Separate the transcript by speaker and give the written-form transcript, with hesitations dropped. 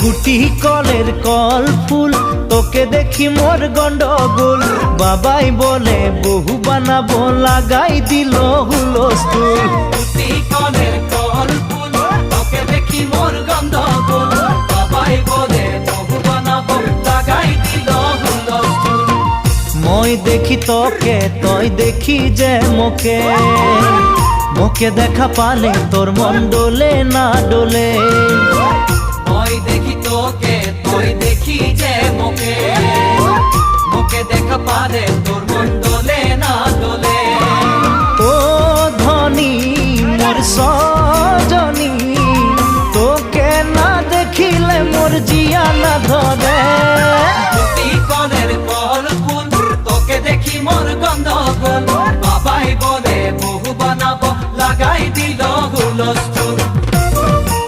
Speaker 1: গুটি কলের কল ফুল, তোকে দেখি মোর গন্ডগোল। বাবাই বলে বহু বানাবো, লাগাই দিল হুলস্থুল।
Speaker 2: গুটি কলের কল ফুল, তোকে দেখি মোর গন্ডগোল। বাবাই বলে বহু বানাবো, লাগাই দিল হুলস্থুল।
Speaker 1: মই দেখি তোকে, তই দেখি যে মোকে, মোকে দেখা পালে তোর মন ডোলে না ডোলে।
Speaker 2: মই দেখি তোকে, তুই দেখি যে মোকে, মোকে দেখা পালে তোর মন দোলে না দোলে।
Speaker 1: ও ধনী মোর সজনী, তোকে না দেখিলে মোর জিয়া না ধরে।